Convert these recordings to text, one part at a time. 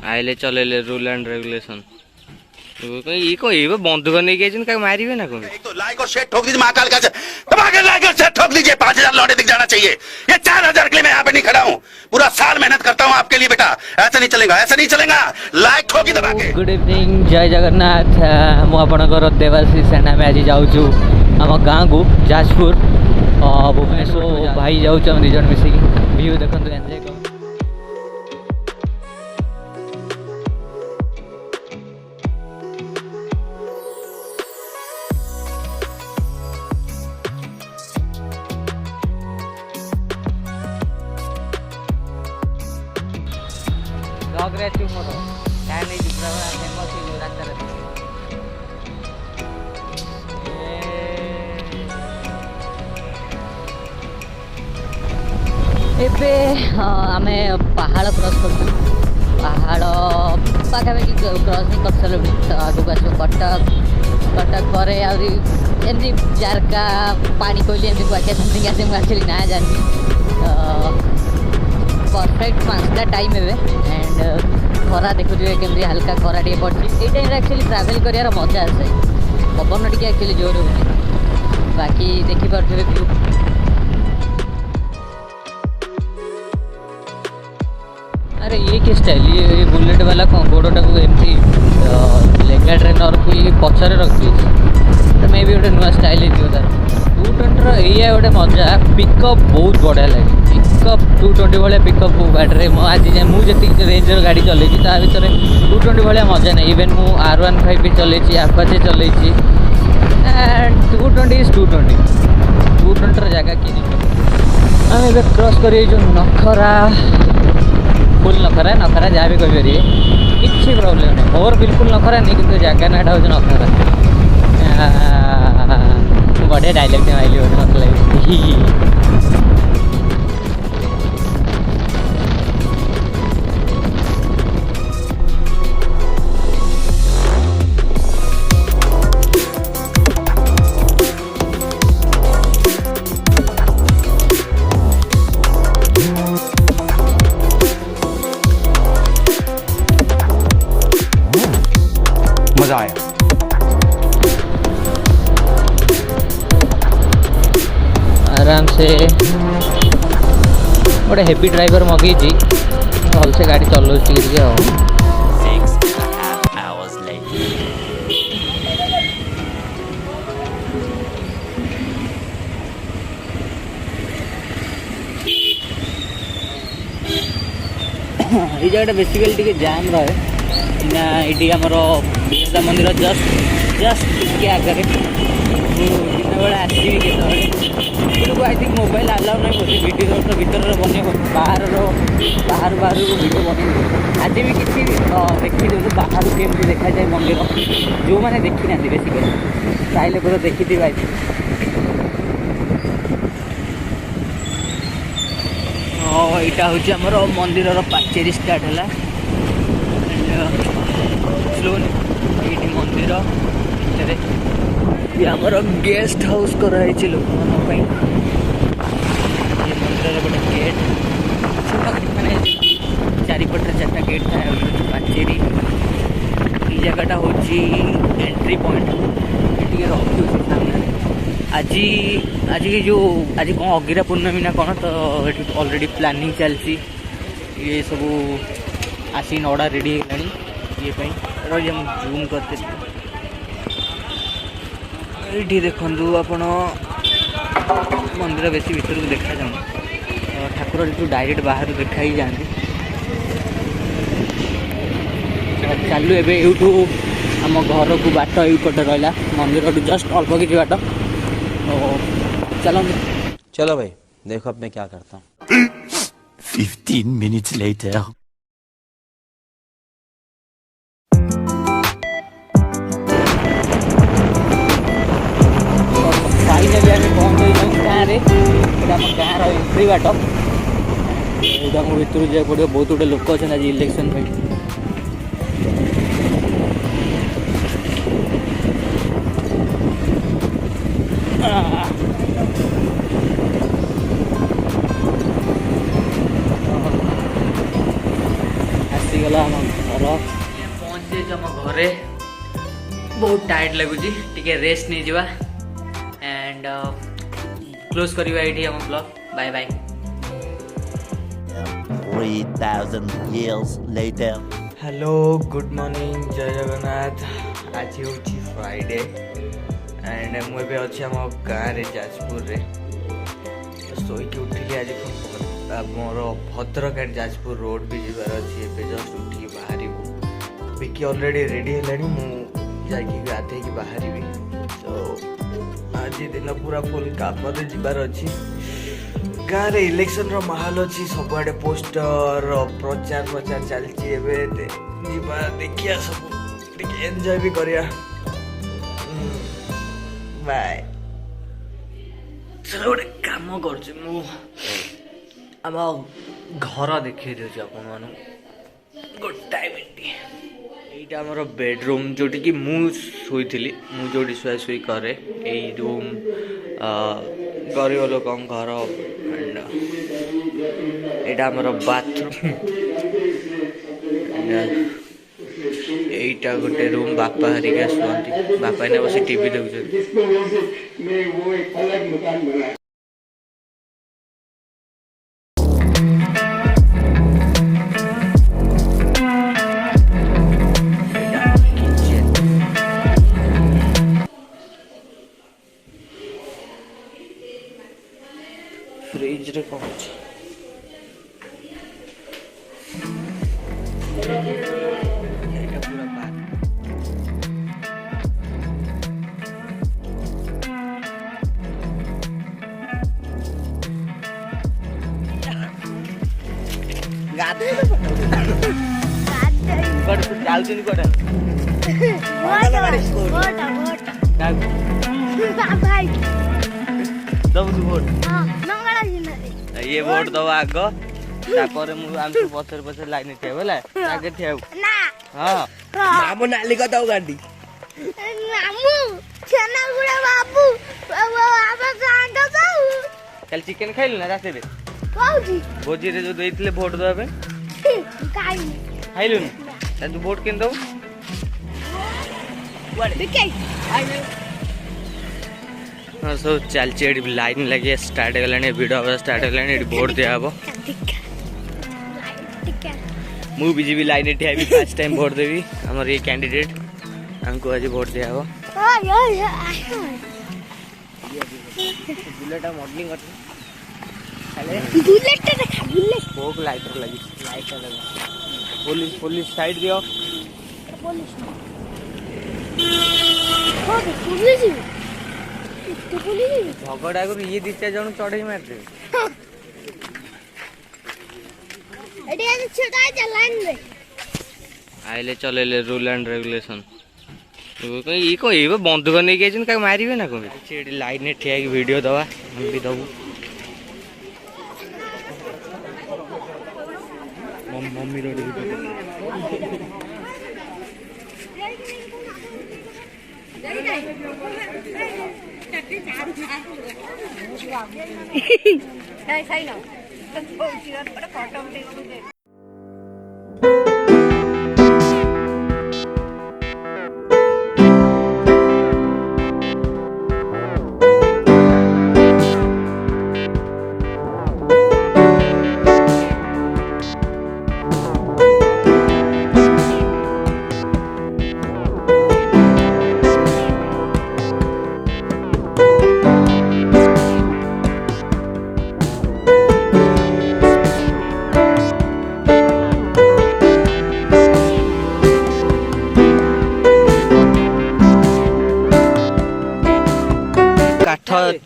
आइले चलेले rule and regulation बंधुक नहीं मारे ना कौन तो लाइक और शेयर ठोक दीजिए महाकाल का लाइक और शेयर ठोक दीजिए 5000 लौटे दिख जाना चाहिए। ये 4000 के लिए मैं यहाँ पे नहीं खड़ा हूँ, पूरा साल मेहनत करता हूँ आपके लिए बेटा। ऐसा नहीं चलेगा, ऐसा नहीं चलेगा। लाइक ठोकी दबा के। गुड इवनिंग, जय जगन्नाथ। मु आपणकर देवाशीष एंड आम आज जाऊँ आम गाँ को जाजपुर भुवनेश्वर भाई जाऊँ दिज मिसिक व्यू देखो एंजॉय कर। ब्लॉग रे तू मोर काय नहीं दिख रहा है फेमस ही रास्ता रे एबे आमे पहाड़ क्रॉस करछु। पहाड़ पाखापाखि क्रॉसिंग कर सारे आगु आस कटक पर एमती जारका पानी कोइली एमती कुआकिया समथिंग आसे मुझे ना जानी परफेक्ट 5टा टाइम है एंड खरा देखुए केमती हल्का खरा टे पड़ी। ये टाइम एक्चुअली ट्रावेल कर मजा आसे, पवन टे एक्चुअली जोर हो बाकी देखिपे व्यू। अरे ये कि स्टाइल ये बुलेट वाला कौन गोड़ा को एमती लेगा ट्रेनर को पचर रखी तो मे भी गोटे नुआ स्टाइल हो तार 220 ये गोटे मजा। पिकअप बहुत बढ़िया लगे, पिकअप 220 भाया पिकअप गाड़ी में आज जाए मुझे रेंजर गाड़ी चलई ता भर 220 भाया मजा नहीं। इवेन मु R15 भी चलई आपाचे चलई एंड 220 इज 220 जगह कि आम ए क्रॉस कर नखरा फुल नखरा नखरा जहाँ भी कहीपर किसी प्रोब्लेम नहीं। मोर बिल्कुल नखरा नहीं कि जगह ना हूँ नखरा। बढ़िया डायलॉग माइली मत लगे। मजा आया। आराम से गोटे हेवी ड्राइवर मगई भल से गाड़ी चलो ये जगह बेसिकली टी जाम रहे ना ये आमर बिरजा मंदिर जस्ट टे आगे दिन बेले आसवि के आई थिंक मोबाइल आलाउ नहीं बोलते वीडियो तो भर बन बाहर बाहर को वीडियो बन आज भी किसी देखी दे बाहर केमती देखा जाए मंदिर जो मैंने देखी ना बेसिकली चाहले पूरा देखी थी आई यहाँ हूँ आमर मंदिर पाचेरी स्टार्ट है ये मंदिर भितर आमर गेस्ट हाउस कराई लोक मंदिर गोटे गेट मैंने चारिपटे 4टा गेट था पाचेरी ये जगटा हूँ एंट्री पॉइंट ये रखी सामने। आज जो आज कौन अगिरा पूर्णमी ना कौन तो ये ऑलरेडी प्लानिंग चलती ये सब आसी नड़ा रेडी है ये जूम करते ये देखु आपण मंदिर बेसी भीतर को देखा जाऊँ ठाकुर जो डायरेक्ट बाहर देखा ही जाती। चलू एबे यूटू आम घर को बाट यूपटे रहा मंदिर जस्ट अल्प कि बाट चलो चलो भाई देखो अब मैं क्या करता हूँ। 15 minutes later. फाइनली आम पहुँच गाँव में गाँव एंट्री बाट यहाँ भर जाए पड़ो बहुत गुटे लोक अच्छे आज इलेक्शन गला आम घर पहुँची आम घरे बहुत टायर्ड लगुच टे रेस्ट नहीं जावा एंड क्लोज करवा ये आम blog bye bye 3,000 years later. Hello good morning जय जगन्नाथ आज हूँ फ्राइडे एंड मुझे अच्छे आम गाँव जाजपुर रे शोक उठिली आज मोर भद्रक एंड जाजपुर रोड भी जीवार अच्छी जस्ट उठिकी बाहर बिकी ऑलरेडी रेडी है गाधे बाहर तो आज दिन पूरा फुल काम जीवार अच्छी गाँव रे इलेक्शन रो माहौल अच्छी सबुआडे पोस्टर प्रचार प्रचार चलती देखिया सब एंजॉय भी करिया बाय चलो गोटे काम कर आम घर देखी दूसरी आपण गोटाए मिनट यहाँ आमर बेडरूम जोटी कि मुई जोटी शुआ शुई करे यही रूम गरीब लोक घर एटा आमर बाथरूम एटा गोटे रूम बापा हरिका शुअती बापा ने बस टीवी देखुं फ्रिज रे कौन पूरा बात गाते कट चाल चुनी कट भाई दब तू वोट मंगला ये वोट दब आग पचर पचर लाइन ठेला आगे ठेव ना हाँ मामू नाली का दो गाड़ी मामू छना गुड़ा बाबू बाबा कांडो जाऊ कल चिकन खाइल ना रात रे कौजी भोजी रे जो देइथिले वोट दबा पे काई खाइलु ना तू वोट केन दऊ बिके हाँ सब चलची लाइन लगे स्टार्ट गलानी वीडियो स्टार्ट गलानी वोट दिया हम मुझे भी लाइन ठिया फर्स्ट टाइम वोट देवी आमर ये कैंडिडेट हमको आज वोट दिया हम बुलेट मॉडलिंग बहुत लाइटर लगी पुलिस पुलिस साइड दियो झगड़ा कर ये दी चार जन चढ़ई मारते आइले चलेले रूल एंड रेगुलेशन ये बंधुक नहीं गए मारे ना कौन लाइन ठिया वीडियो दवा हम भी दबू मम्मी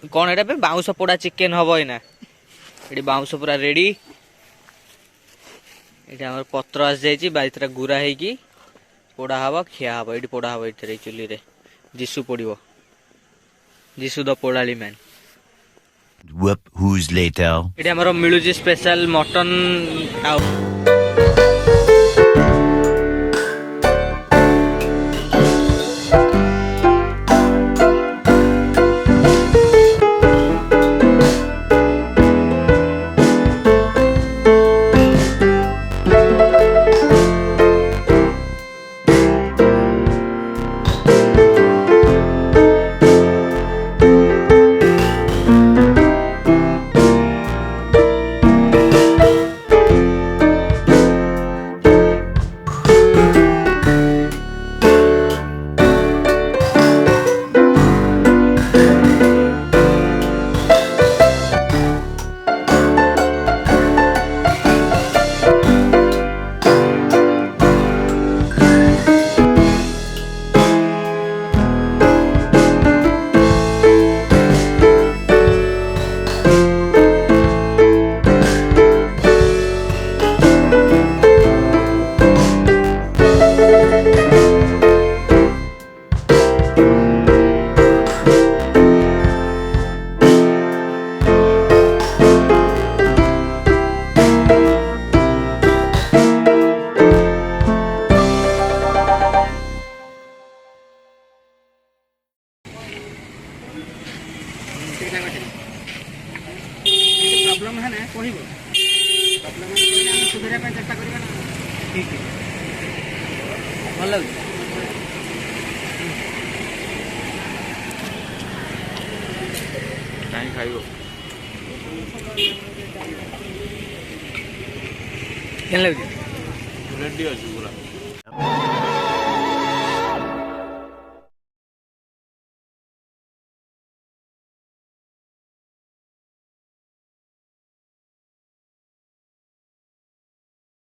कौन एटा पे बाउंस पोड़ा चिकेन हम एना ये बाउंस पूरा रेडी ये आम पत्र आस जाइए गुरा है पोड़ा हम खिया हम ये पोड़ा हम ये चुली रे जीसु पड़ो जीसु द पोड़ाली मैन ये आम मिलू स्पेशल मटन ପ୍ରୋବ୍ଲେମ୍ ହେଲେ କହିବ ପ୍ରୋବ୍ଲେମ୍ ହେଲେ କହିଲେ ଆମେ ସୁଧାରିବା ପାଇଁ ଚେଷ୍ଟା କରିବା ନା। ଠିକ୍ ଭଲ ଲାଗୁଛି। କାହିଁ ଖାଇବ କେନ୍ ଲାଗୁଛି? ରେଡ଼ି ଅଛି